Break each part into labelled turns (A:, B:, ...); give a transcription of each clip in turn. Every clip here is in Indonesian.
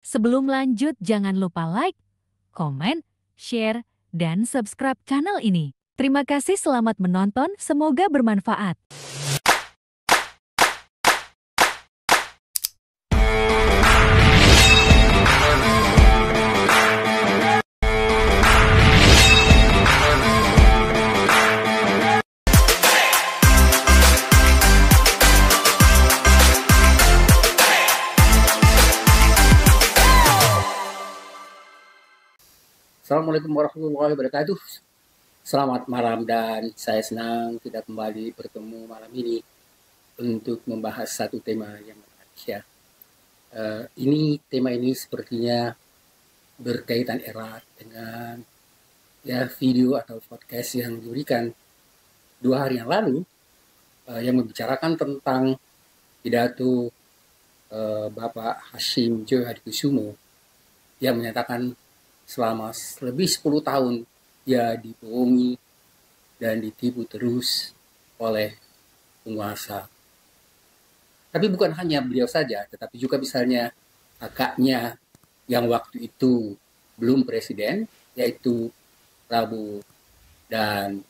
A: Sebelum lanjut, jangan lupa like, komen, share, dan subscribe channel ini. Terima kasih, selamat menonton, semoga bermanfaat.
B: Assalamualaikum warahmatullahi wabarakatuh. Selamat malam dan saya senang kita kembali bertemu malam ini untuk membahas satu tema yang menarik ya. Tema ini sepertinya berkaitan erat dengan video atau podcast yang diberikan 2 hari yang lalu yang membicarakan tentang pidato Bapak Hashim Joyo Hadikusumo yang menyatakan selama lebih 10 tahun dia dibohongi dan ditipu terus oleh penguasa. Tapi bukan hanya beliau saja, tetapi juga misalnya kakaknya yang waktu itu belum presiden, yaitu Prabowo, dan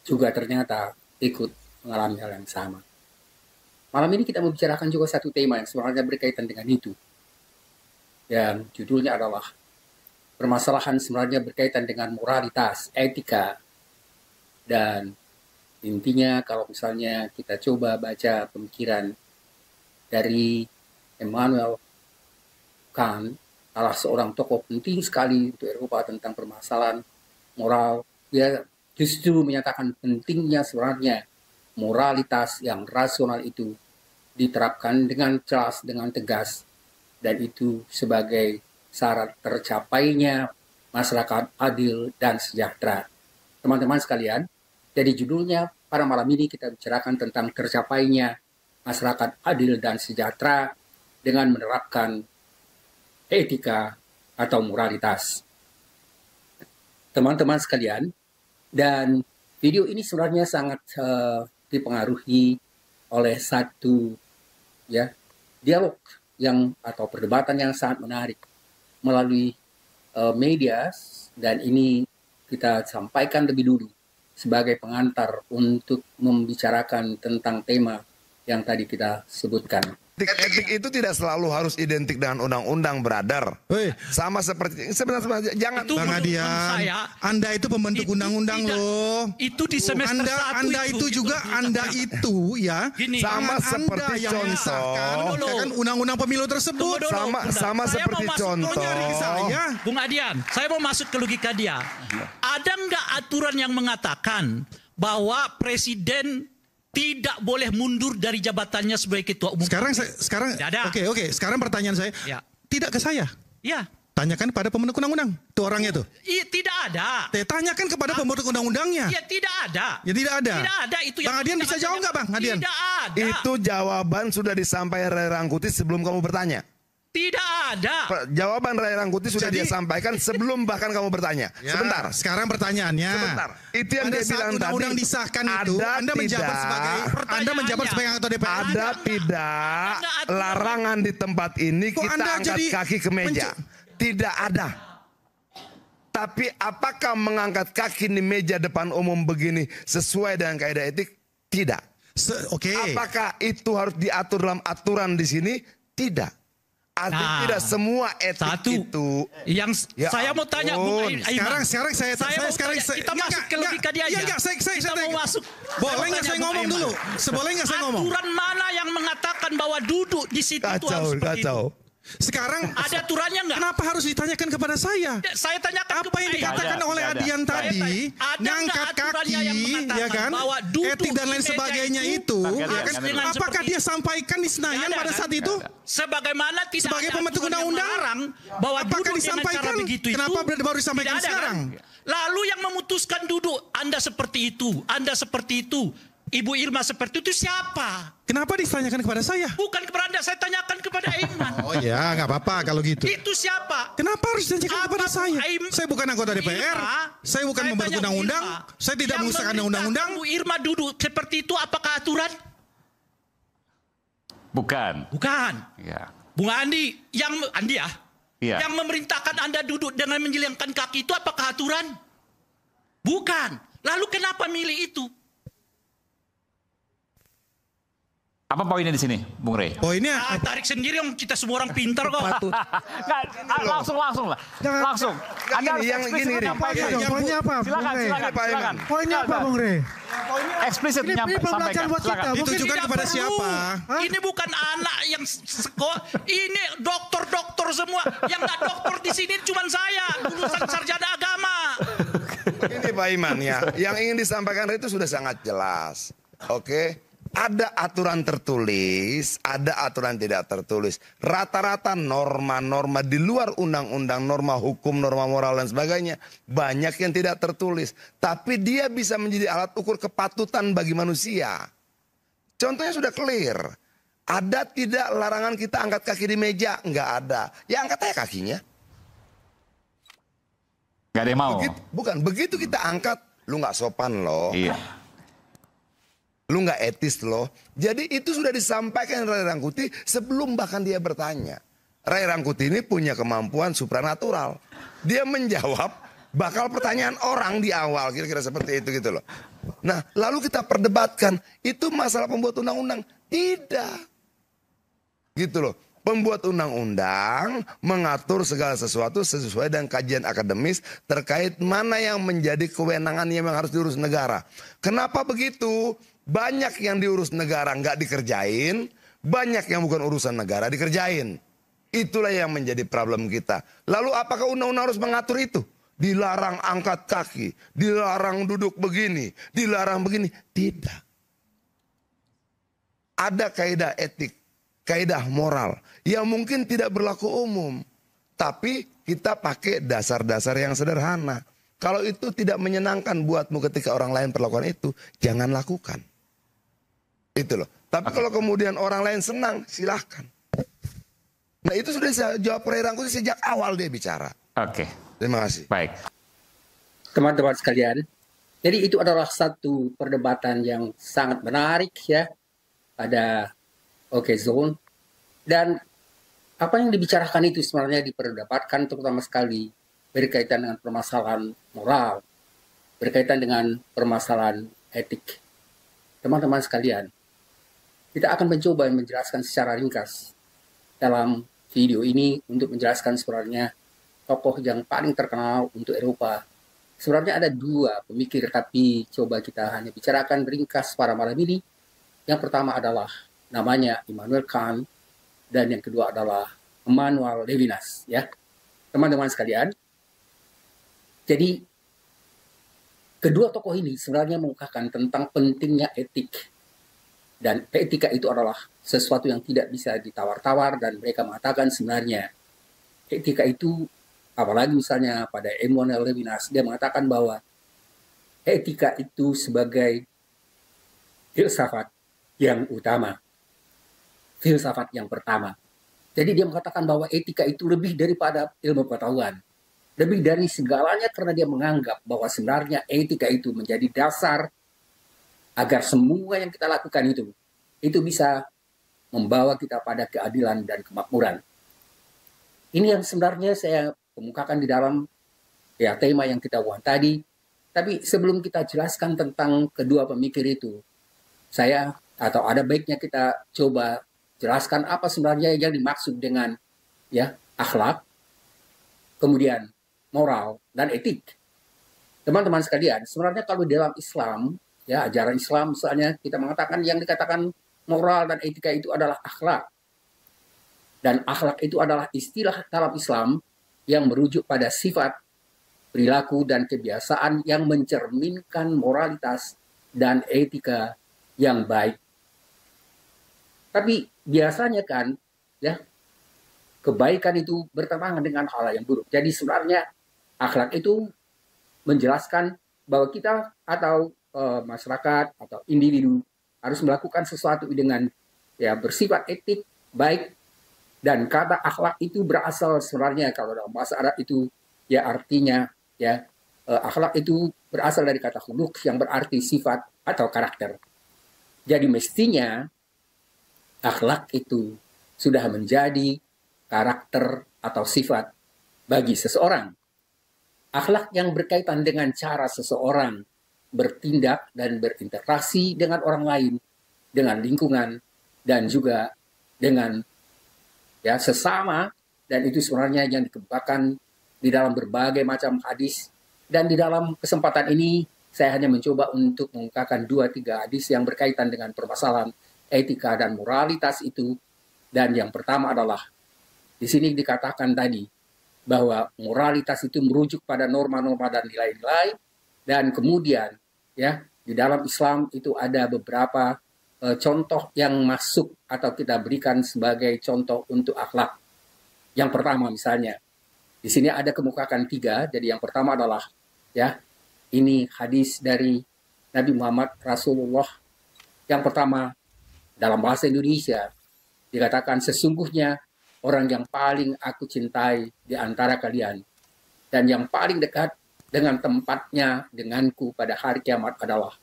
B: juga ternyata ikut mengalami hal yang sama. Malam ini kita membicarakan juga satu tema yang sebenarnya berkaitan dengan itu, yang judulnya adalah permasalahan sebenarnya berkaitan dengan moralitas, etika, dan intinya kalau misalnya kita coba baca pemikiran dari Immanuel Kant, salah seorang tokoh penting sekali untuk Eropa tentang permasalahan moral, dia justru menyatakan pentingnya sebenarnya moralitas yang rasional itu diterapkan dengan jelas, dengan tegas, dan itu sebagai syarat tercapainya masyarakat adil dan sejahtera. Teman-teman sekalian, jadi judulnya pada malam ini kita bicarakan tentang tercapainya masyarakat adil dan sejahtera dengan menerapkan etika atau moralitas. Teman-teman sekalian, dan video ini sebenarnya sangat dipengaruhi oleh satu dialog atau perdebatan yang sangat menarik melalui media, dan ini kita sampaikan lebih dulu sebagai pengantar untuk membicarakan tentang tema yang tadi kita sebutkan.
C: Etik itu tidak selalu harus identik dengan undang-undang, brother. Sama seperti sebenarnya jangan
D: itu
E: Bang Adian, Anda itu pembentuk undang-undang loh.
D: Itu di semester
E: Anda itu juga Anda itu ya.
D: Gini,
C: sama seperti contoh
E: kan undang-undang pemilu tersebut.
C: Sama seperti contoh.
D: Bung Adian, saya mau masuk ke logika dia. Ada nggak aturan yang mengatakan bahwa presiden tidak boleh mundur dari jabatannya sebagai ketua umum?
E: Sekarang oke. Sekarang pertanyaan saya, tidak ke saya.
D: Ya.
E: Tanyakan pada pembentuk undang-undang. Itu orangnya tuh.
D: Tidak ada.
E: Tanyakan kepada pembentuk undang-undangnya.
D: Ya tidak ada.
E: Ya tidak ada.
D: Tidak ada itu.
E: Bang Adian bisa jawab nggak, Bang Adian?
D: Tidak ada.
C: Itu jawaban sudah disampaikan Ray Rangkuti sebelum kamu bertanya.
D: Tidak ada.
C: Jawaban Ray Rangkuti sudah dia sampaikan sebelum bahkan kamu bertanya.
E: Ya,
C: sebentar.
E: Sekarang pertanyaannya.
C: Sebentar. Itu yang
E: pada
C: dia bilang tadi.
E: Undang-undang disahkan itu, Anda menjabat sebagai anggota DPR.
C: Ada tidak larangan di tempat ini kita angkat kaki ke meja? Tidak ada. Tapi apakah mengangkat kaki di meja depan umum begini sesuai dengan kaidah etik? Tidak. Apakah itu harus diatur dalam aturan di sini? Tidak. Tidak semua etik itu.
D: Yang saya mau tanya,
E: sekarang
D: kita masuk ke logika dia aja. Kita mau masuk.
E: Boleh nggak saya ngomong dulu? Boleh nggak saya ngomong?
D: Aturan mana yang mengatakan bahwa duduk di situ itu harus seperti itu?
E: Sekarang
D: ada aturannya nggak?
E: Kenapa harus ditanyakan kepada saya?
D: Saya tanyakan
E: apa yang dikatakan oleh Adian tadi, ngangkat kaki, ya kan, etik dan lain sebagainya itu, apakah dia sampaikan di Senayan pada saat itu?
D: Sebagaimana tidak
E: sebagai pembentuk undang-undang,
D: bahwa
E: apakah disampaikan? Kenapa baru disampaikan sekarang?
D: Lalu yang memutuskan duduk, Anda seperti itu, Anda seperti itu. Ibu Irma seperti itu siapa?
E: Kenapa ditanyakan kepada saya?
D: Bukan kepada Anda, saya tanyakan kepada Iman.
E: Oh ya, nggak apa-apa kalau gitu.
D: Itu siapa?
E: Kenapa harus ditanyakan kepada saya? Saya bukan anggota DPR, saya bukan membentuk undang-undang, saya tidak mengesahkan undang-undang.
D: Bu Irma duduk seperti itu, apakah aturan?
F: Bukan.
D: Bukan.
F: Ya.
D: Bung Andi, Yang memerintahkan Anda duduk dengan menjelangkan kaki itu apakah aturan? Bukan. Lalu kenapa milih itu?
F: Apa poinnya di sini, Bung Rey?
E: Poinnya
D: tarik sendiri, yang kita semua orang pintar kok.
F: Langsung lah. Langsung. Anda harus eksplisit menyampaikan.
E: Poinnya apa?
F: Silakan.
E: Poinnya apa, Bung Rey?
F: Eksplisit menyampaikan. Silakan.
E: Ditujukan kepada siapa?
D: Ini bukan anak yang sekolah. Ini dokter-dokter semua. Yang nggak dokter di sini cuma saya, lulusan sarjana agama.
C: Ini Pak Iman ya, yang ingin disampaikan itu sudah sangat jelas. Oke. Ada aturan tertulis, ada aturan tidak tertulis. Rata-rata norma-norma di luar undang-undang, norma hukum, norma moral dan sebagainya, banyak yang tidak tertulis. Tapi dia bisa menjadi alat ukur kepatutan bagi manusia. Contohnya sudah clear. Ada tidak larangan kita angkat kaki di meja? Enggak ada. Ya angkat aja kakinya.
F: Gak ada yang mau.
C: Begitu kita angkat, lu nggak sopan loh.
F: Iya.
C: Lu nggak etis loh. Jadi itu sudah disampaikan Ray Rangkuti sebelum bahkan dia bertanya. Ray Rangkuti ini punya kemampuan supranatural. Dia menjawab bakal pertanyaan orang di awal, kira-kira seperti itu gitu loh. Nah, lalu kita perdebatkan, itu masalah pembuat undang-undang? Tidak. Gitu loh. Pembuat undang-undang mengatur segala sesuatu sesuai dengan kajian akademis terkait mana yang menjadi kewenangan yang harus diurus negara. Kenapa begitu? Banyak yang diurus negara nggak dikerjain, banyak yang bukan urusan negara dikerjain. Itulah yang menjadi problem kita. Lalu apakah undang-undang harus mengatur itu? Dilarang angkat kaki, dilarang duduk begini, dilarang begini. Tidak. Ada kaidah etik, kaidah moral yang mungkin tidak berlaku umum. Tapi kita pakai dasar-dasar yang sederhana. Kalau itu tidak menyenangkan buatmu ketika orang lain perlakukan itu, jangan lakukan. Itu loh. Tapi kalau kemudian orang lain senang, silahkan. Nah itu sudah saya jawab Ray Rangkuti sejak awal dia bicara.
F: Oke.
C: Terima kasih.
F: Baik.
B: Teman-teman sekalian, jadi itu adalah satu perdebatan yang sangat menarik ya pada OKZone. Dan apa yang dibicarakan itu sebenarnya diperdebatkan terutama sekali berkaitan dengan permasalahan moral, berkaitan dengan permasalahan etik. Teman-teman sekalian, kita akan mencoba menjelaskan secara ringkas dalam video ini untuk menjelaskan sebenarnya tokoh yang paling terkenal untuk Eropa. Sebenarnya ada dua pemikir, tapi coba kita hanya bicarakan ringkas pada malam ini. Yang pertama adalah namanya Immanuel Kant dan yang kedua adalah Emmanuel Levinas. Ya, teman-teman sekalian. Jadi kedua tokoh ini sebenarnya mengungkapkan tentang pentingnya etik. Dan etika itu adalah sesuatu yang tidak bisa ditawar-tawar dan mereka mengatakan sebenarnya etika itu, apalagi misalnya pada Emmanuel Levinas, dia mengatakan bahwa etika itu sebagai filsafat yang utama, filsafat yang pertama. Jadi dia mengatakan bahwa etika itu lebih daripada ilmu pengetahuan, lebih dari segalanya karena dia menganggap bahwa sebenarnya etika itu menjadi dasar agar semua yang kita lakukan itu bisa membawa kita pada keadilan dan kemakmuran. Ini yang sebenarnya saya kemukakan di dalam ya tema yang kita buat tadi. Tapi sebelum kita jelaskan tentang kedua pemikir itu, ada baiknya kita coba jelaskan apa sebenarnya yang dimaksud dengan ya akhlak, kemudian moral dan etik. Teman-teman sekalian, sebenarnya kalau di dalam Islam, ya ajaran Islam misalnya kita mengatakan yang dikatakan moral dan etika itu adalah akhlak. Dan akhlak itu adalah istilah dalam Islam yang merujuk pada sifat, perilaku dan kebiasaan yang mencerminkan moralitas dan etika yang baik. Tapi biasanya kan ya kebaikan itu bertentangan dengan hal yang buruk. Jadi sebenarnya akhlak itu menjelaskan bahwa kita atau masyarakat atau individu harus melakukan sesuatu dengan ya bersifat etik, baik, dan kata akhlak itu berasal sebenarnya kalau dalam bahasa Arab itu ya artinya ya akhlak itu berasal dari kata khuluq yang berarti sifat atau karakter. Jadi mestinya akhlak itu sudah menjadi karakter atau sifat bagi seseorang. Akhlak yang berkaitan dengan cara seseorang bertindak dan berinteraksi dengan orang lain, dengan lingkungan, dan juga dengan sesama, dan itu sebenarnya yang dikemukakan di dalam berbagai macam hadis. Dan di dalam kesempatan ini saya hanya mencoba untuk mengungkapkan 2-3 hadis yang berkaitan dengan permasalahan etika dan moralitas itu. Dan yang pertama adalah di sini dikatakan tadi bahwa moralitas itu merujuk pada norma-norma dan nilai-nilai, dan kemudian di dalam Islam itu ada beberapa contoh yang masuk atau kita berikan sebagai contoh untuk akhlak. Yang pertama misalnya, di sini ada kemukakan 3. Jadi yang pertama adalah ini hadis dari Nabi Muhammad Rasulullah. Yang pertama dalam bahasa Indonesia dikatakan, sesungguhnya orang yang paling aku cintai di antara kalian dan yang paling dekat dengan tempatnya denganku pada hari kiamat adalah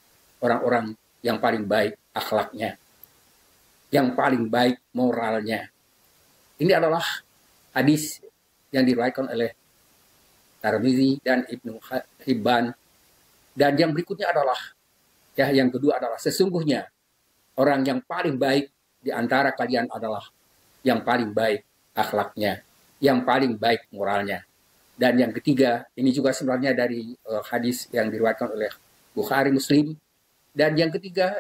B: orang-orang yang paling baik akhlaknya, yang paling baik moralnya. Ini adalah hadis yang diriwayatkan oleh Tirmidzi dan Ibnu Hibban. Dan yang berikutnya adalah, yang kedua adalah, sesungguhnya orang yang paling baik di antara kalian adalah yang paling baik akhlaknya, yang paling baik moralnya. Dan yang ketiga, ini juga sebenarnya dari hadis yang diriwayatkan oleh Bukhari Muslim. Dan yang ketiga,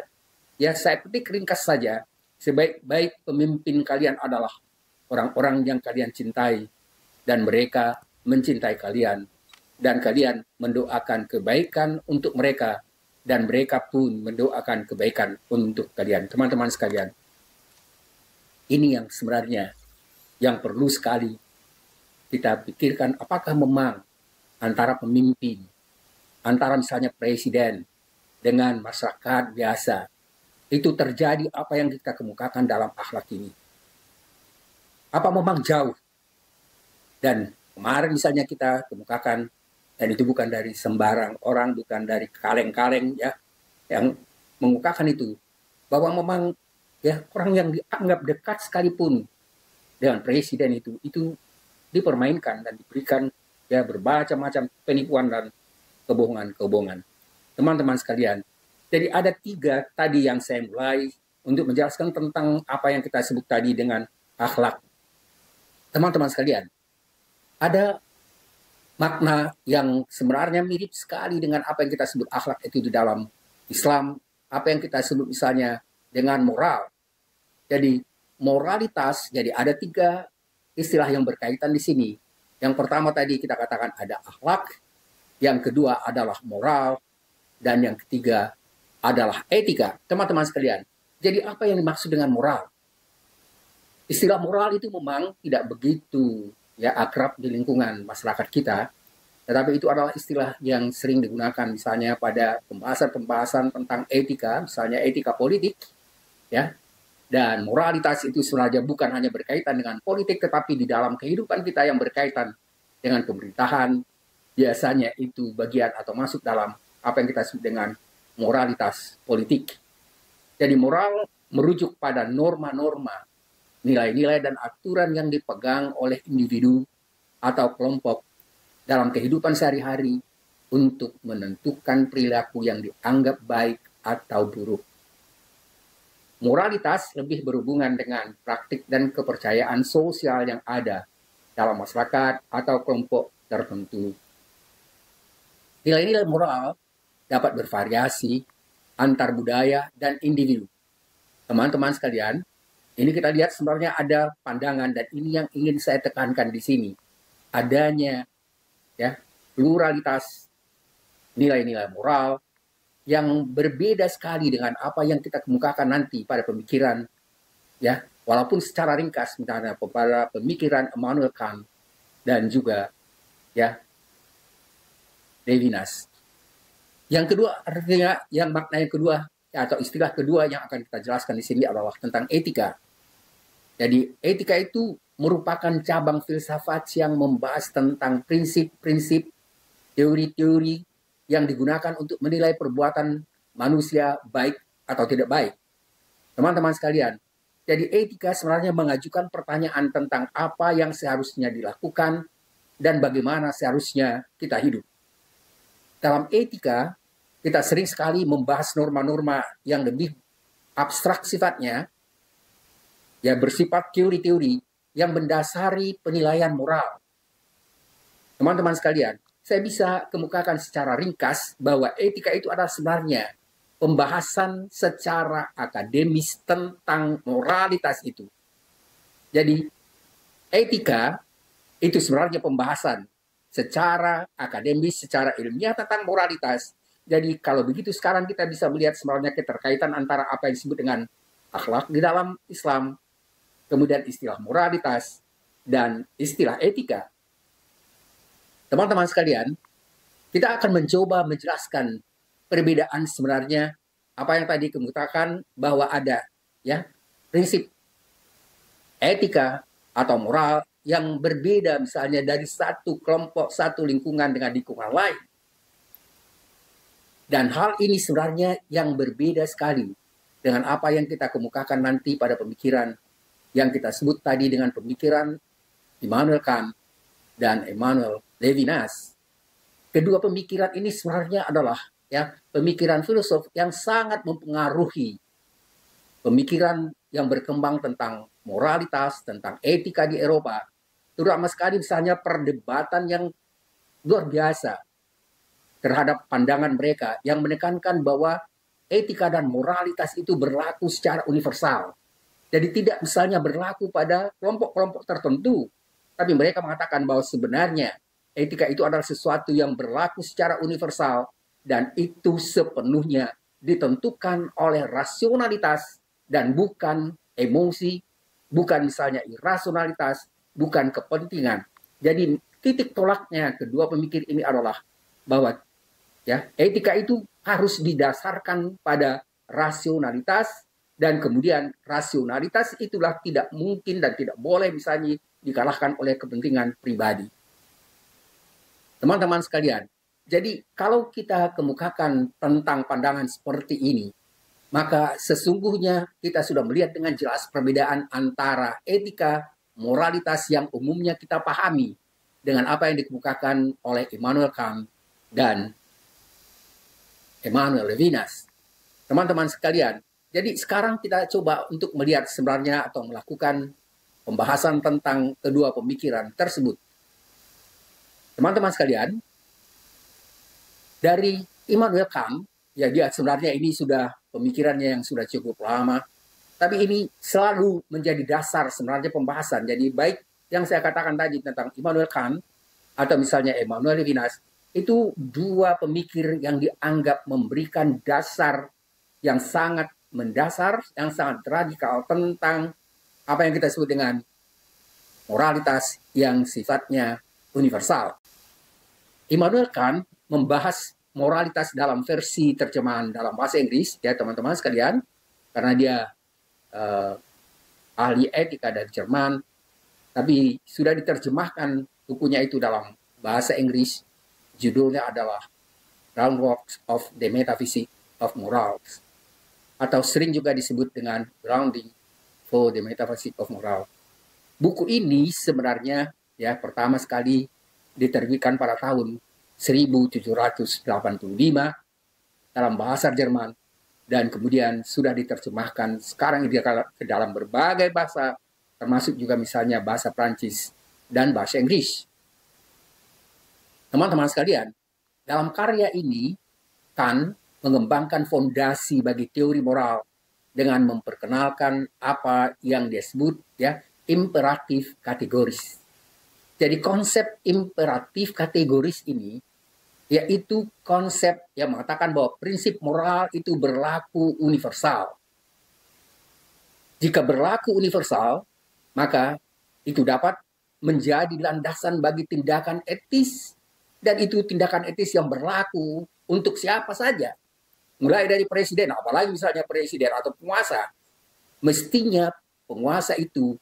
B: saya petik ringkas saja, sebaik-baik pemimpin kalian adalah orang-orang yang kalian cintai, dan mereka mencintai kalian, dan kalian mendoakan kebaikan untuk mereka, dan mereka pun mendoakan kebaikan untuk kalian. Teman-teman sekalian, ini yang sebenarnya yang perlu sekali kita pikirkan, apakah memang antara pemimpin, antara misalnya presiden dengan masyarakat biasa, itu terjadi apa yang kita kemukakan dalam akhlak ini. Apa memang jauh? Dan kemarin misalnya kita kemukakan, dan itu bukan dari sembarang orang, bukan dari kaleng-kaleng yang mengukakan itu, bahwa memang orang yang dianggap dekat sekalipun dengan presiden itu dipermainkan dan diberikan berbagai macam penipuan dan kebohongan-kebohongan. Teman-teman sekalian, jadi ada 3 tadi yang saya mulai untuk menjelaskan tentang apa yang kita sebut tadi dengan akhlak. Teman-teman sekalian, ada makna yang sebenarnya mirip sekali dengan apa yang kita sebut akhlak itu di dalam Islam, apa yang kita sebut misalnya dengan moral. Jadi moralitas, jadi ada 3 istilah yang berkaitan di sini. Yang pertama tadi kita katakan ada akhlak, yang kedua adalah moral, dan yang ketiga adalah etika. Teman-teman sekalian, jadi apa yang dimaksud dengan moral? Istilah moral itu memang tidak begitu akrab di lingkungan masyarakat kita, tetapi itu adalah istilah yang sering digunakan misalnya pada pembahasan-pembahasan tentang etika, misalnya etika politik, dan moralitas itu sebenarnya bukan hanya berkaitan dengan politik, tetapi di dalam kehidupan kita yang berkaitan dengan pemerintahan, biasanya itu bagian atau masuk dalam apa yang kita sebut dengan moralitas politik. Jadi moral merujuk pada norma-norma, nilai-nilai dan aturan yang dipegang oleh individu atau kelompok dalam kehidupan sehari-hari untuk menentukan perilaku yang dianggap baik atau buruk. Moralitas lebih berhubungan dengan praktik dan kepercayaan sosial yang ada dalam masyarakat atau kelompok tertentu. Nilai-nilai moral dapat bervariasi antar budaya dan individu. Teman-teman sekalian, ini kita lihat sebenarnya ada pandangan, dan ini yang ingin saya tekankan di sini. Adanya pluralitas nilai-nilai moral yang berbeda sekali dengan apa yang kita kemukakan nanti pada pemikiran, walaupun secara ringkas misalnya pada pemikiran Immanuel Kant dan juga Levinas. Yang kedua, artinya yang makna yang kedua atau istilah kedua yang akan kita jelaskan di sini adalah tentang etika. Jadi etika itu merupakan cabang filsafat yang membahas tentang prinsip-prinsip, teori-teori yang digunakan untuk menilai perbuatan manusia baik atau tidak baik. Teman-teman sekalian, Jadi etika sebenarnya mengajukan pertanyaan tentang apa yang seharusnya dilakukan dan bagaimana seharusnya kita hidup. Dalam etika, kita sering sekali membahas norma-norma yang lebih abstrak sifatnya, ya bersifat teori-teori yang mendasari penilaian moral. Teman-teman sekalian, saya bisa kemukakan secara ringkas bahwa etika itu adalah sebenarnya pembahasan secara akademis tentang moralitas itu. Jadi, etika itu sebenarnya pembahasan secara akademis, secara ilmiah tentang moralitas. Jadi, kalau begitu sekarang kita bisa melihat sebenarnya keterkaitan antara apa yang disebut dengan akhlak di dalam Islam, kemudian istilah moralitas, dan istilah etika. Teman-teman sekalian, kita akan mencoba menjelaskan perbedaan sebenarnya apa yang tadi kemukakan bahwa ada ya prinsip etika atau moral yang berbeda misalnya dari satu kelompok, satu lingkungan dengan lingkungan lain. Dan hal ini sebenarnya yang berbeda sekali dengan apa yang kita kemukakan nanti pada pemikiran yang kita sebut tadi dengan pemikiran Immanuel Kant dan Emmanuel Levinas. Kedua pemikiran ini sebenarnya adalah ya pemikiran filosof yang sangat mempengaruhi pemikiran yang berkembang tentang moralitas, tentang etika di Eropa. Terutama sekali misalnya perdebatan yang luar biasa terhadap pandangan mereka yang menekankan bahwa etika dan moralitas itu berlaku secara universal. Jadi tidak misalnya berlaku pada kelompok-kelompok tertentu, tapi mereka mengatakan bahwa sebenarnya etika itu adalah sesuatu yang berlaku secara universal dan itu sepenuhnya ditentukan oleh rasionalitas dan bukan emosi, bukan misalnya irasionalitas, bukan kepentingan. Jadi titik tolaknya kedua pemikir ini adalah bahwa ya etika itu harus didasarkan pada rasionalitas dan kemudian rasionalitas itulah tidak mungkin dan tidak boleh misalnya dikalahkan oleh kepentingan pribadi. Teman-teman sekalian, jadi kalau kita kemukakan tentang pandangan seperti ini, maka sesungguhnya kita sudah melihat dengan jelas perbedaan antara etika, moralitas yang umumnya kita pahami dengan apa yang dikemukakan oleh Immanuel Kant dan Emmanuel Levinas. Teman-teman sekalian, jadi sekarang kita coba untuk melihat sebenarnya atau melakukan pembahasan tentang kedua pemikiran tersebut. Teman-teman sekalian, dari Immanuel Kant, ya dia sebenarnya ini sudah pemikirannya yang sudah cukup lama, tapi ini selalu menjadi dasar sebenarnya pembahasan. Jadi baik yang saya katakan tadi tentang Immanuel Kant atau misalnya Emmanuel Levinas, itu dua pemikir yang dianggap memberikan dasar yang sangat mendasar, yang sangat radikal tentang apa yang kita sebut dengan moralitas yang sifatnya universal. Immanuel Kant membahas moralitas dalam versi terjemahan dalam bahasa Inggris, ya teman-teman sekalian, karena dia ahli etika dari Jerman, tapi sudah diterjemahkan bukunya itu dalam bahasa Inggris, judulnya adalah Groundworks of the Metaphysics of Morals, atau sering juga disebut dengan Grounding for the Metaphysics of Moral. Buku ini sebenarnya ya pertama sekali diterbitkan pada tahun 1785 dalam bahasa Jerman dan kemudian sudah diterjemahkan sekarang ke dalam berbagai bahasa, termasuk juga misalnya bahasa Prancis dan bahasa Inggris. Teman-teman sekalian, dalam karya ini Kant mengembangkan fondasi bagi teori moral dengan memperkenalkan apa yang disebut ya imperatif kategoris. Jadi konsep imperatif kategoris ini yaitu konsep yang mengatakan bahwa prinsip moral itu berlaku universal. Jika berlaku universal, maka itu dapat menjadi landasan bagi tindakan etis, dan itu tindakan etis yang berlaku untuk siapa saja. Mulai dari presiden, apalagi misalnya presiden atau penguasa, mestinya penguasa itu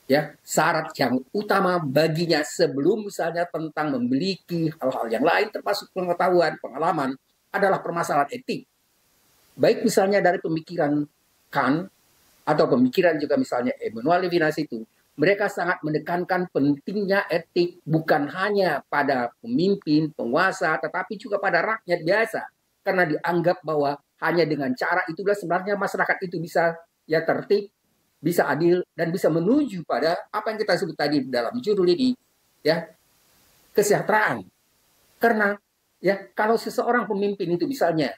B: ya syarat yang utama baginya sebelum misalnya tentang memiliki hal-hal yang lain termasuk pengetahuan, pengalaman adalah permasalahan etik. Baik misalnya dari pemikiran Kant atau pemikiran juga misalnya Emmanuel Levinas itu, mereka sangat menekankan pentingnya etik bukan hanya pada pemimpin, penguasa, tetapi juga pada rakyat biasa. Karena dianggap bahwa hanya dengan cara itulah sebenarnya masyarakat itu bisa ya tertib, bisa adil, dan bisa menuju pada apa yang kita sebut tadi dalam judul ini, ya, kesejahteraan. Karena ya kalau seseorang pemimpin itu misalnya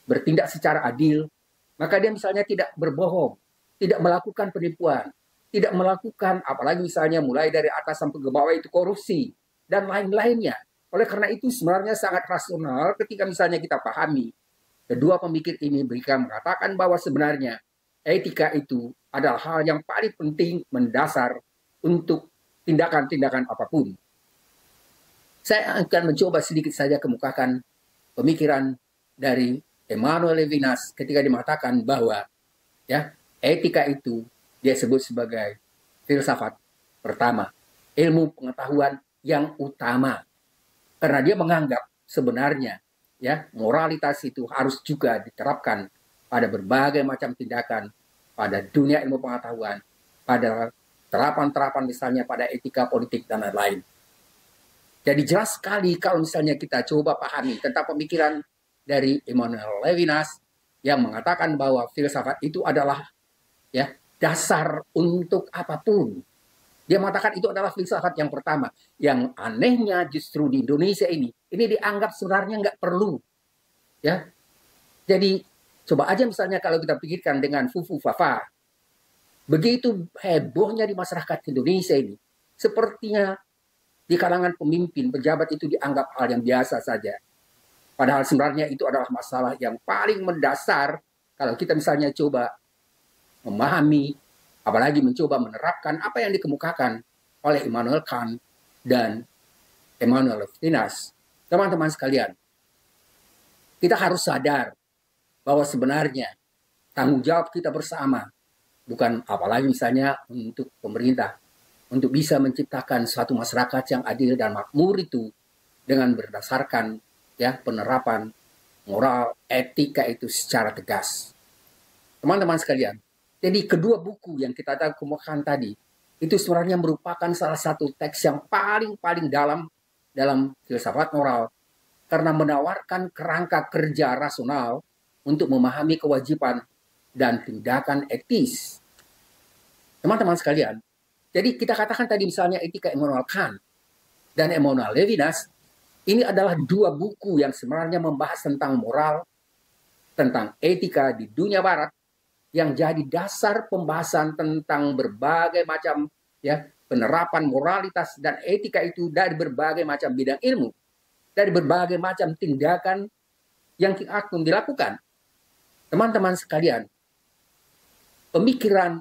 B: bertindak secara adil, maka dia misalnya tidak berbohong, tidak melakukan penipuan, tidak melakukan apalagi misalnya mulai dari atas sampai ke bawah itu korupsi dan lain-lainnya. Oleh karena itu sebenarnya sangat rasional ketika misalnya kita pahami kedua pemikir ini mereka mengatakan bahwa sebenarnya etika itu adalah hal yang paling penting mendasar untuk tindakan-tindakan apapun. Saya akan mencoba sedikit saja kemukakan pemikiran dari Emmanuel Levinas ketika dimatakan bahwa ya etika itu dia sebut sebagai filsafat pertama, ilmu pengetahuan yang utama. Karena dia menganggap sebenarnya ya moralitas itu harus juga diterapkan pada berbagai macam tindakan pada dunia ilmu pengetahuan, pada terapan-terapan misalnya pada etika politik dan lain-lain. Jadi jelas sekali kalau misalnya kita coba pahami tentang pemikiran dari Emmanuel Levinas yang mengatakan bahwa filsafat itu adalah ya dasar untuk apapun. Dia mengatakan itu adalah filsafat yang pertama. Yang anehnya justru di Indonesia ini dianggap sebenarnya nggak perlu. Ya, jadi coba aja misalnya kalau kita pikirkan dengan Fufu Fafa, begitu hebohnya di masyarakat Indonesia ini, sepertinya di kalangan pemimpin, pejabat itu dianggap hal yang biasa saja. Padahal sebenarnya itu adalah masalah yang paling mendasar kalau kita misalnya coba memahami, apalagi mencoba menerapkan apa yang dikemukakan oleh Immanuel Kant dan Emmanuel Levinas. Teman-teman sekalian, kita harus sadar bahwa sebenarnya tanggung jawab kita bersama, bukan apalagi misalnya untuk pemerintah, untuk bisa menciptakan suatu masyarakat yang adil dan makmur itu dengan berdasarkan ya penerapan moral etika itu secara tegas. Teman-teman sekalian, jadi kedua buku yang kita kemukakan tadi itu sebenarnya merupakan salah satu teks yang paling dalam filsafat moral karena menawarkan kerangka kerja rasional untuk memahami kewajiban dan tindakan etis. Teman-teman sekalian, jadi kita katakan tadi misalnya etika Immanuel Kant dan Emmanuel Levinas, ini adalah dua buku yang sebenarnya membahas tentang moral, tentang etika di dunia barat, yang jadi dasar pembahasan tentang berbagai macam ya penerapan moralitas dan etika itu dari berbagai macam bidang ilmu, dari berbagai macam tindakan yang akan dilakukan. Teman-teman sekalian, pemikiran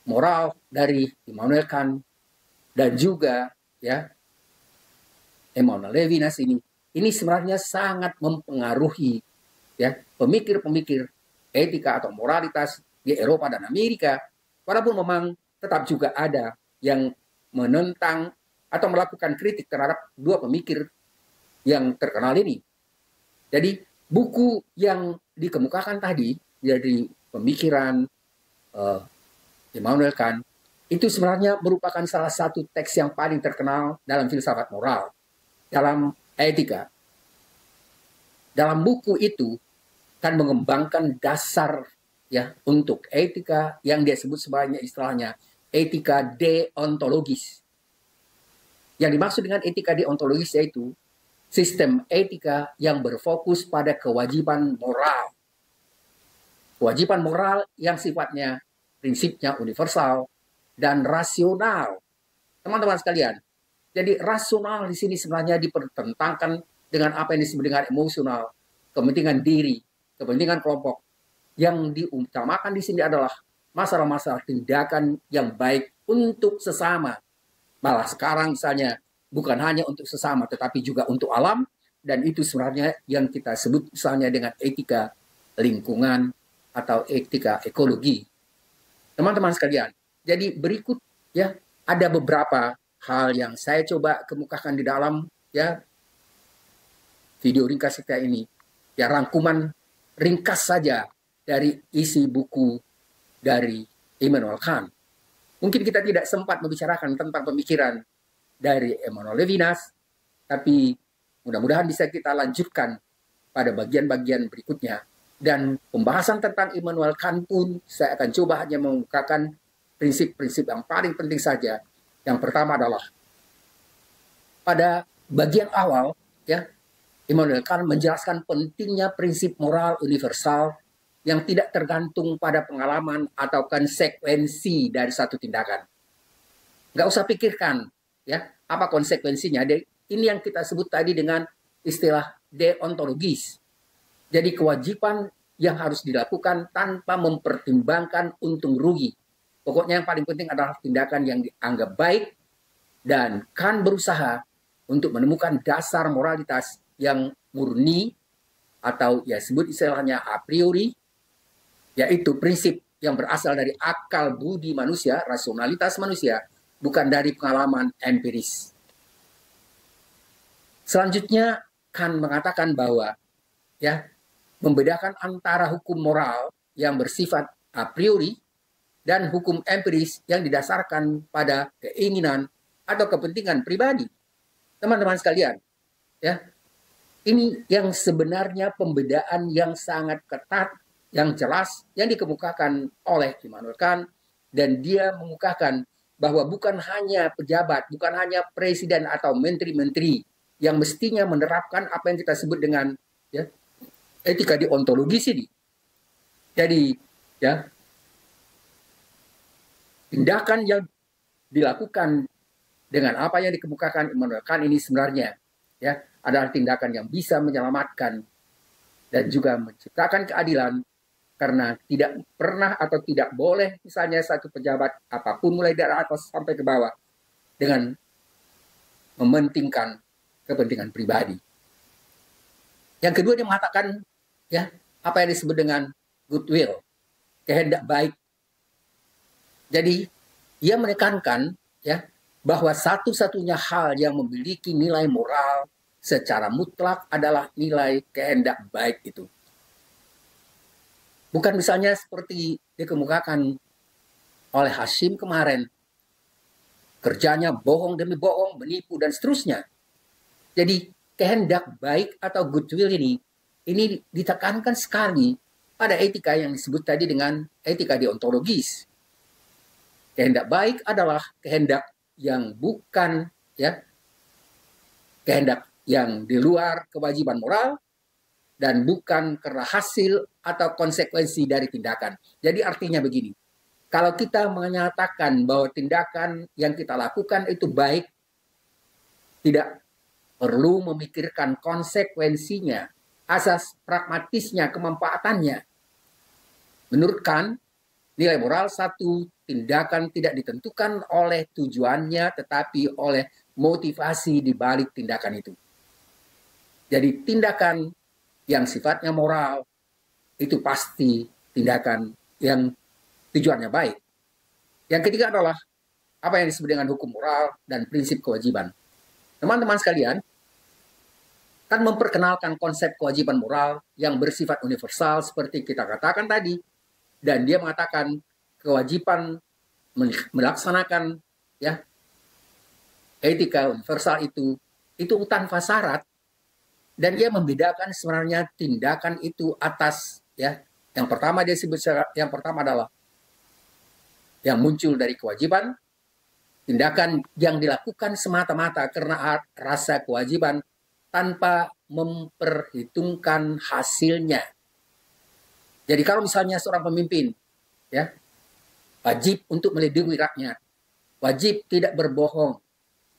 B: moral dari Immanuel Kant dan juga ya Emmanuel Levinas ini sebenarnya sangat mempengaruhi ya pemikir-pemikir etika atau moralitas di Eropa dan Amerika, walaupun memang tetap juga ada yang menentang atau melakukan kritik terhadap dua pemikir yang terkenal ini. Jadi buku yang dikemukakan tadi dari pemikiran Immanuel Kant itu sebenarnya merupakan salah satu teks yang paling terkenal dalam filsafat moral, dalam etika. Dalam buku itu kan mengembangkan dasar ya untuk etika yang dia sebut sebagai istilahnya etika deontologis. Yang dimaksud dengan etika deontologis yaitu sistem etika yang berfokus pada kewajiban moral. Kewajiban moral yang sifatnya prinsipnya universal dan rasional. Teman-teman sekalian, jadi rasional di sini sebenarnya dipertentangkan dengan apa yang disebut dengan emosional, kepentingan diri, kepentingan kelompok. Yang diutamakan di sini adalah masalah-masalah tindakan yang baik untuk sesama. Malah sekarang misalnya bukan hanya untuk sesama tetapi juga untuk alam, dan itu sebenarnya yang kita sebut misalnya dengan etika lingkungan atau etika ekologi. Teman-teman sekalian, jadi berikut ya ada beberapa hal yang saya coba kemukakan di dalam ya video ringkas kita ini. Ya rangkuman ringkas saja dari isi buku dari Immanuel Kant. Mungkin kita tidak sempat membicarakan tentang pemikiran dari Emmanuel Levinas, tapi mudah-mudahan bisa kita lanjutkan pada bagian-bagian berikutnya. Dan pembahasan tentang Immanuel Kant pun saya akan coba hanya mengungkapkan prinsip-prinsip yang paling penting saja. Yang pertama adalah pada bagian awal, ya, Immanuel Kant menjelaskan pentingnya prinsip moral universal yang tidak tergantung pada pengalaman atau konsekuensi dari satu tindakan. Nggak usah pikirkan, ya, apa konsekuensinya. Ini yang kita sebut tadi dengan istilah deontologis. Jadi kewajiban yang harus dilakukan tanpa mempertimbangkan untung rugi. Pokoknya yang paling penting adalah tindakan yang dianggap baik, dan Kant berusaha untuk menemukan dasar moralitas yang murni atau ya sebut istilahnya a priori, yaitu prinsip yang berasal dari akal budi manusia, rasionalitas manusia, bukan dari pengalaman empiris. Selanjutnya Kant mengatakan bahwa ya membedakan antara hukum moral yang bersifat a priori dan hukum empiris yang didasarkan pada keinginan atau kepentingan pribadi. Teman-teman sekalian, ya, ini yang sebenarnya pembedaan yang sangat ketat, yang jelas, yang dikemukakan oleh Immanuel Kant, dan dia mengemukakan bahwa bukan hanya pejabat, bukan hanya presiden atau menteri-menteri yang mestinya menerapkan apa yang kita sebut dengan ya, etika deontologis ini. Jadi, ya, tindakan yang dilakukan dengan apa yang dikemukakan Immanuel Kant ini sebenarnya ya adalah tindakan yang bisa menyelamatkan dan juga menciptakan keadilan, karena tidak pernah atau tidak boleh misalnya satu pejabat apapun mulai dari atas sampai ke bawah dengan mementingkan kepentingan pribadi. Yang kedua, dia mengatakan ya apa yang disebut dengan goodwill, kehendak baik. Jadi ia menekankan ya bahwa satu-satunya hal yang memiliki nilai moral secara mutlak adalah nilai kehendak baik itu. Bukan misalnya seperti dikemukakan oleh Hashim kemarin, kerjanya bohong demi bohong, menipu dan seterusnya. Jadi kehendak baik atau goodwill ini ditekankan sekali pada etika yang disebut tadi dengan etika deontologis. Kehendak baik adalah kehendak yang bukan ya kehendak yang di luar kewajiban moral dan bukan karena hasil atau konsekuensi dari tindakan. Jadi artinya begini, kalau kita menyatakan bahwa tindakan yang kita lakukan itu baik, tidak perlu memikirkan konsekuensinya, asas pragmatisnya, kemanfaatannya. Menurut Kant, nilai moral satu tindakan tidak ditentukan oleh tujuannya, tetapi oleh motivasi di balik tindakan itu. Jadi tindakan yang sifatnya moral itu pasti tindakan yang tujuannya baik. Yang ketiga adalah apa yang disebut dengan hukum moral dan prinsip kewajiban. Teman-teman sekalian, kan memperkenalkan konsep kewajiban moral yang bersifat universal seperti kita katakan tadi. Dan dia mengatakan kewajiban melaksanakan ya etika universal itu tanpa syarat, dan dia membedakan sebenarnya tindakan itu atas ya yang pertama dia sebut, yang pertama adalah yang muncul dari kewajiban, tindakan yang dilakukan semata-mata karena rasa kewajiban tanpa memperhitungkan hasilnya. Jadi kalau misalnya seorang pemimpin ya wajib untuk melindungi rakyat, wajib tidak berbohong,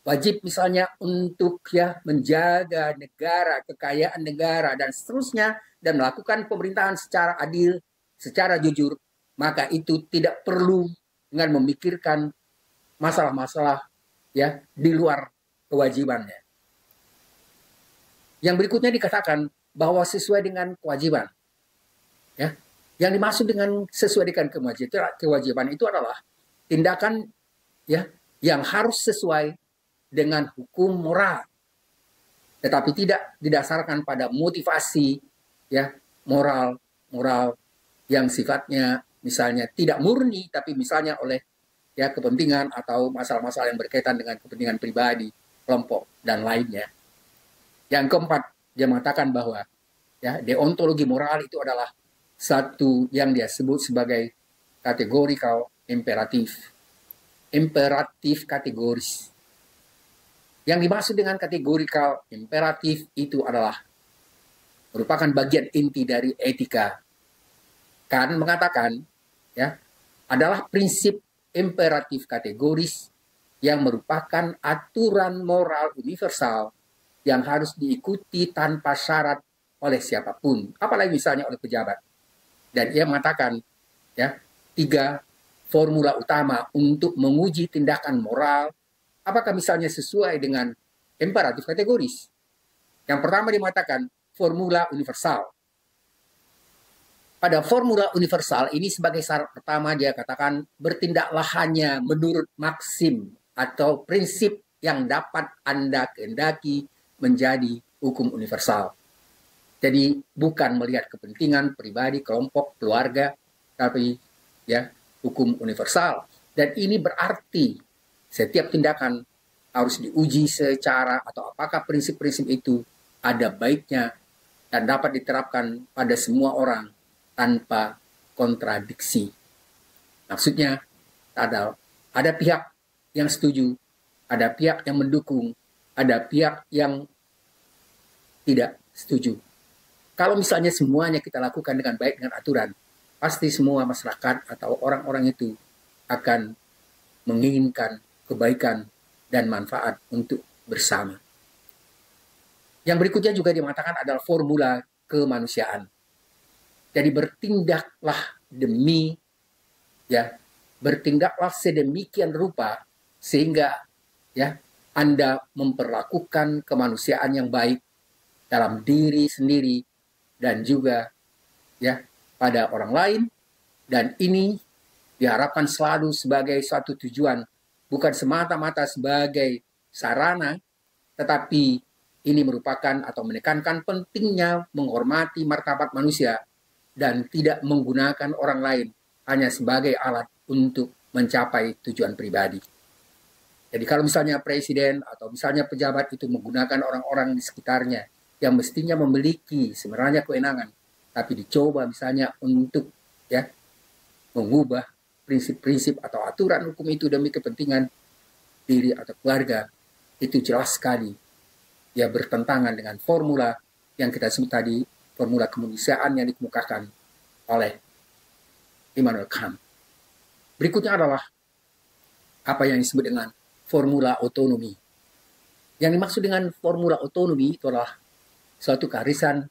B: wajib misalnya untuk ya menjaga negara, kekayaan negara dan seterusnya, dan melakukan pemerintahan secara adil, secara jujur, maka itu tidak perlu dengan memikirkan masalah-masalah ya di luar kewajibannya. Yang berikutnya dikatakan bahwa sesuai dengan kewajiban. Ya, yang dimaksud dengan sesuai dengan kewajiban itu adalah tindakan ya yang harus sesuai dengan hukum moral, tetapi tidak didasarkan pada motivasi ya moral yang sifatnya misalnya tidak murni, tapi misalnya oleh ya kepentingan atau masalah-masalah yang berkaitan dengan kepentingan pribadi, kelompok, dan lainnya. Yang keempat, dia mengatakan bahwa ya deontologi moral itu adalah satu yang dia sebut sebagai categorical imperatif. Imperatif kategoris. Yang dimaksud dengan categorical imperatif itu adalah merupakan bagian inti dari etika. Kan mengatakan ya adalah prinsip imperatif kategoris yang merupakan aturan moral universal yang harus diikuti tanpa syarat oleh siapapun, apalagi misalnya oleh pejabat. Dan ia mengatakan ya 3 formula utama untuk menguji tindakan moral apakah misalnya sesuai dengan imperatif kategoris. Yang pertama dia mengatakan formula universal. Pada formula universal ini sebagai syarat pertama dia katakan bertindaklah hanya menurut maksim atau prinsip yang dapat Anda kehendaki menjadi hukum universal. Jadi bukan melihat kepentingan pribadi, kelompok, keluarga, tapi ya hukum universal. Dan ini berarti setiap tindakan harus diuji secara atau apakah prinsip-prinsip itu ada baiknya dan dapat diterapkan pada semua orang tanpa kontradiksi. Maksudnya ada pihak yang setuju, ada pihak yang mendukung, ada pihak yang tidak setuju. Kalau misalnya semuanya kita lakukan dengan baik dengan aturan, pasti semua masyarakat atau orang-orang itu akan menginginkan kebaikan dan manfaat untuk bersama. Yang berikutnya juga dimatakan adalah formula kemanusiaan. Jadi bertindaklah sedemikian rupa sehingga ya Anda memperlakukan kemanusiaan yang baik dalam diri sendiri dan juga ya pada orang lain, dan ini diharapkan selalu sebagai suatu tujuan, bukan semata-mata sebagai sarana, tetapi ini merupakan atau menekankan pentingnya menghormati martabat manusia dan tidak menggunakan orang lain hanya sebagai alat untuk mencapai tujuan pribadi. Jadi kalau misalnya presiden atau misalnya pejabat itu menggunakan orang-orang di sekitarnya yang mestinya memiliki sebenarnya kewenangan, tapi dicoba misalnya untuk ya mengubah prinsip-prinsip atau aturan hukum itu demi kepentingan diri atau keluarga, itu jelas sekali ya bertentangan dengan formula yang kita sebut tadi, formula kemanusiaan yang dikemukakan oleh Immanuel Kant. Berikutnya adalah apa yang disebut dengan formula otonomi. Yang dimaksud dengan formula otonomi itu adalah suatu keharusan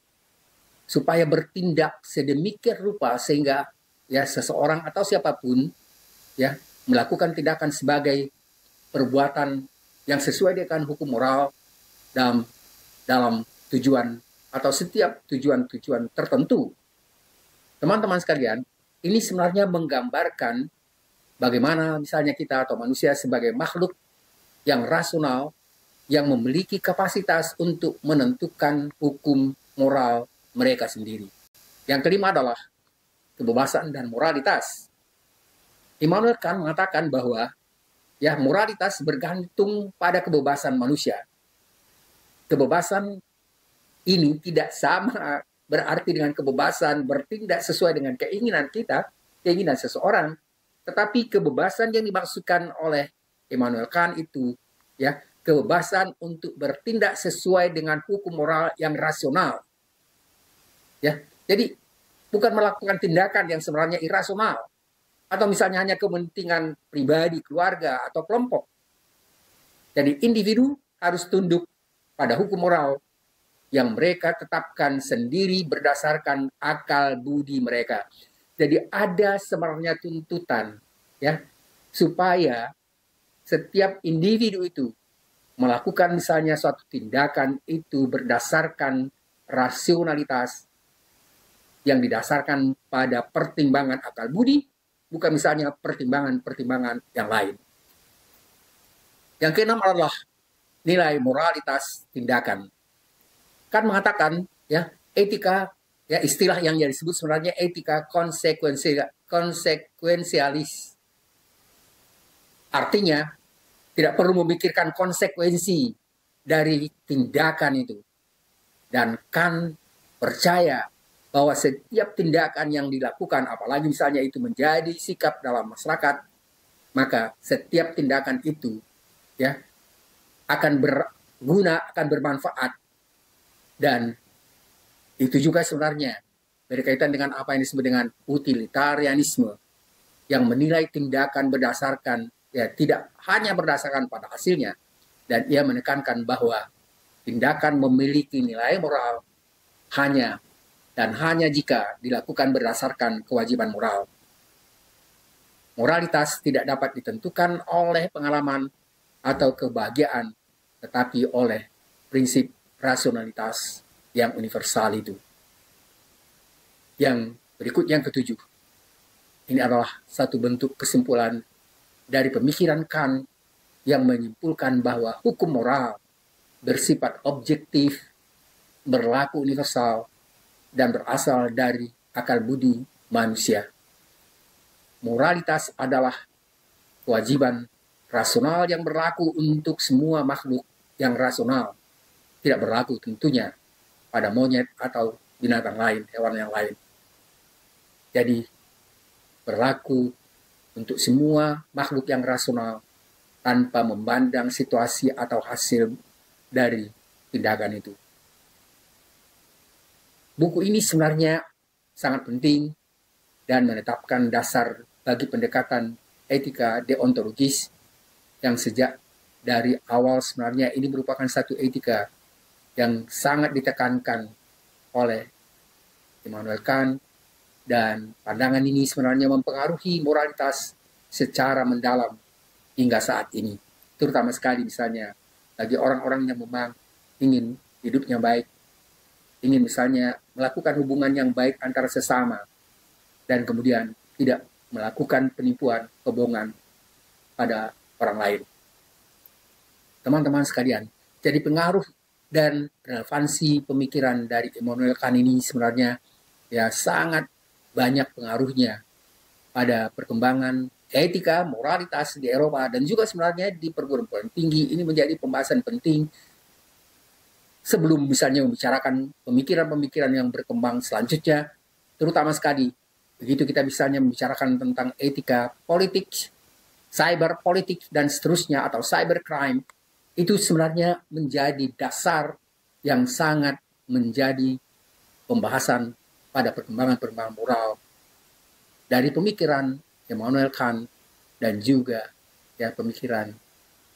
B: supaya bertindak sedemikian rupa sehingga ya seseorang atau siapapun ya melakukan tindakan sebagai perbuatan yang sesuai dengan hukum moral dalam tujuan atau setiap tujuan-tujuan tertentu. Teman-teman sekalian, ini sebenarnya menggambarkan bagaimana misalnya kita atau manusia sebagai makhluk yang rasional, yang memiliki kapasitas untuk menentukan hukum moral mereka sendiri. Yang kelima adalah kebebasan dan moralitas. Immanuel Kant mengatakan bahwa ya moralitas bergantung pada kebebasan manusia. Kebebasan ini tidak sama berarti dengan kebebasan bertindak sesuai dengan keinginan kita, keinginan seseorang, tetapi kebebasan yang dimaksudkan oleh Immanuel Kant itu ya kebebasan untuk bertindak sesuai dengan hukum moral yang rasional. Ya, jadi bukan melakukan tindakan yang sebenarnya irasional atau misalnya hanya kepentingan pribadi, keluarga atau kelompok. Jadi individu harus tunduk pada hukum moral yang mereka tetapkan sendiri berdasarkan akal budi mereka. Jadi ada sebenarnya tuntutan ya supaya setiap individu itu melakukan misalnya suatu tindakan itu berdasarkan rasionalitas yang didasarkan pada pertimbangan akal budi, bukan misalnya pertimbangan-pertimbangan yang lain. Yang keenam adalah nilai moralitas tindakan. Kan mengatakan ya etika ya istilah yang disebut sebenarnya etika konsekuensialis. Artinya, tidak perlu memikirkan konsekuensi dari tindakan itu. Dan Kant percaya bahwa setiap tindakan yang dilakukan, apalagi misalnya itu menjadi sikap dalam masyarakat, maka setiap tindakan itu ya akan berguna, akan bermanfaat. Dan itu juga sebenarnya berkaitan dengan apa yang disebut dengan utilitarianisme, yang menilai tindakan berdasarkan, ya tidak hanya berdasarkan pada hasilnya, dan ia menekankan bahwa tindakan memiliki nilai moral hanya dan hanya jika dilakukan berdasarkan kewajiban moral. Moralitas tidak dapat ditentukan oleh pengalaman atau kebahagiaan, tetapi oleh prinsip rasionalitas yang universal itu. Yang berikut, yang ketujuh. Ini adalah satu bentuk kesimpulan dari pemikiran Kant yang menyimpulkan bahwa hukum moral bersifat objektif, berlaku universal, dan berasal dari akal budi manusia. Moralitas adalah kewajiban rasional yang berlaku untuk semua makhluk yang rasional. Tidak berlaku tentunya pada monyet atau binatang lain, hewan yang lain. Jadi berlaku untuk semua makhluk yang rasional tanpa memandang situasi atau hasil dari tindakan itu. Buku ini sebenarnya sangat penting dan menetapkan dasar bagi pendekatan etika deontologis yang sejak dari awal sebenarnya ini merupakan satu etika yang sangat ditekankan oleh Immanuel Kant, dan pandangan ini sebenarnya mempengaruhi moralitas secara mendalam hingga saat ini. Terutama sekali misalnya bagi orang-orang yang memang ingin hidupnya baik, ingin misalnya melakukan hubungan yang baik antara sesama, dan kemudian tidak melakukan penipuan, kebohongan pada orang lain. Teman-teman sekalian, jadi pengaruh dan relevansi pemikiran dari Immanuel Kant ini sebenarnya ya sangat banyak pengaruhnya pada perkembangan etika, moralitas di Eropa, dan juga sebenarnya di perguruan tinggi. Ini menjadi pembahasan penting sebelum misalnya membicarakan pemikiran-pemikiran yang berkembang selanjutnya, terutama sekali begitu kita misalnya membicarakan tentang etika politik, cyber politik, dan seterusnya, atau cybercrime. Itu sebenarnya menjadi dasar yang sangat menjadi pembahasan pada perkembangan-perkembangan moral dari pemikiran Immanuel Kant dan juga ya pemikiran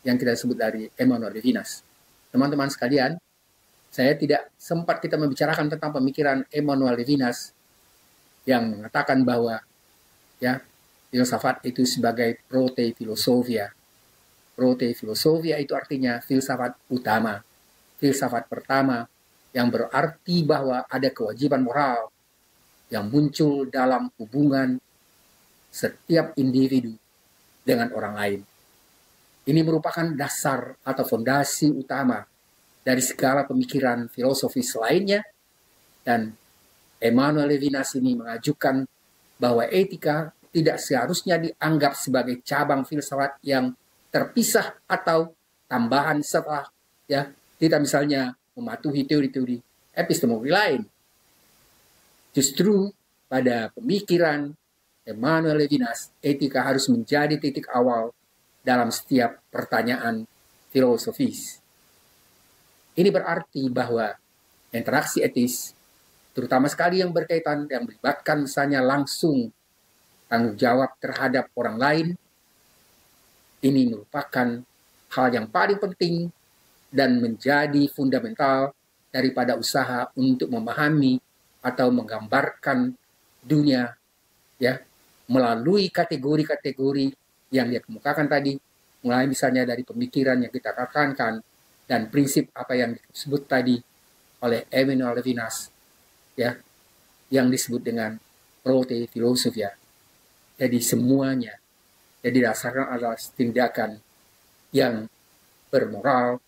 B: yang kita sebut dari Emmanuel Levinas. Teman-teman sekalian, saya tidak sempat kita membicarakan tentang pemikiran Emmanuel Levinas yang mengatakan bahwa ya filsafat itu sebagai prote filosofia. Prote filosofia itu artinya filsafat utama, filsafat pertama, yang berarti bahwa ada kewajiban moral yang muncul dalam hubungan setiap individu dengan orang lain. Ini merupakan dasar atau fondasi utama dari segala pemikiran filosofis lainnya, dan Emmanuel Levinas ini mengajukan bahwa etika tidak seharusnya dianggap sebagai cabang filsafat yang terpisah atau tambahan setelah ya kita misalnya mematuhi teori-teori epistemologi lain. Justru pada pemikiran Emmanuel Levinas, etika harus menjadi titik awal dalam setiap pertanyaan filosofis. Ini berarti bahwa interaksi etis, terutama sekali yang berkaitan, yang melibatkan misalnya langsung tanggung jawab terhadap orang lain, ini merupakan hal yang paling penting dan menjadi fundamental daripada usaha untuk memahami atau menggambarkan dunia ya melalui kategori-kategori yang dia kemukakan tadi, mulai misalnya dari pemikiran yang kita katakan dan prinsip apa yang disebut tadi oleh Emmanuel Levinas ya yang disebut dengan prote filosofia. Jadi semuanya jadi dasarnya adalah tindakan yang bermoral,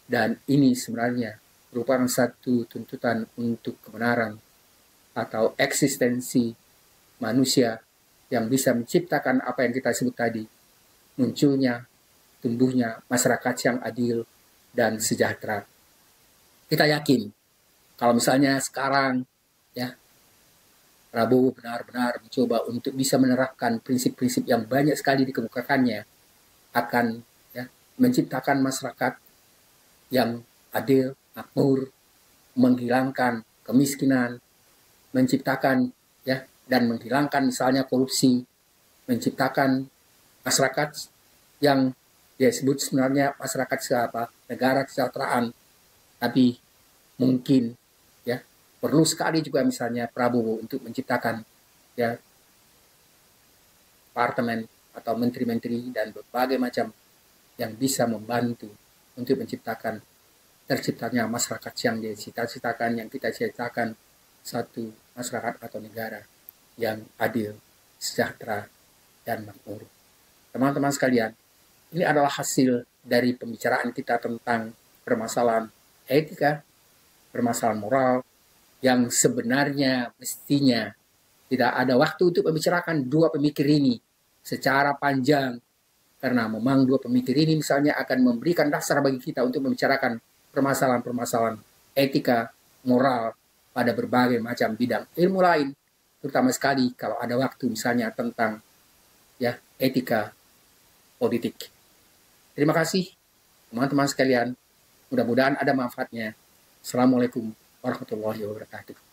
B: dan ini sebenarnya merupakan satu tuntutan untuk kebenaran atau eksistensi manusia yang bisa menciptakan apa yang kita sebut tadi, munculnya, tumbuhnya masyarakat yang adil dan sejahtera. Kita yakin kalau misalnya sekarang ya Prabowo benar-benar mencoba untuk bisa menerapkan prinsip-prinsip yang banyak sekali dikemukakannya, akan ya, menciptakan masyarakat yang adil, makmur, menghilangkan kemiskinan, menciptakan ya dan menghilangkan misalnya korupsi, menciptakan masyarakat yang disebut sebenarnya masyarakat negara kesejahteraan, tapi mungkin ya perlu sekali juga misalnya Prabowo untuk menciptakan ya departemen atau menteri-menteri dan berbagai macam yang bisa membantu untuk menciptakan terciptanya masyarakat yang dicita-citakan, yang kita citakan, satu masyarakat atau negara yang adil, sejahtera, dan makmur. Teman-teman sekalian, ini adalah hasil dari pembicaraan kita tentang permasalahan etika, permasalahan moral, yang sebenarnya mestinya tidak ada waktu untuk membicarakan dua pemikir ini secara panjang, karena memang dua pemikir ini misalnya akan memberikan dasar bagi kita untuk membicarakan permasalahan-permasalahan etika, moral pada berbagai macam bidang ilmu lain, terutama sekali kalau ada waktu misalnya tentang ya etika politik. Terima kasih teman-teman sekalian, mudah-mudahan ada manfaatnya. Assalamualaikum warahmatullahi wabarakatuh.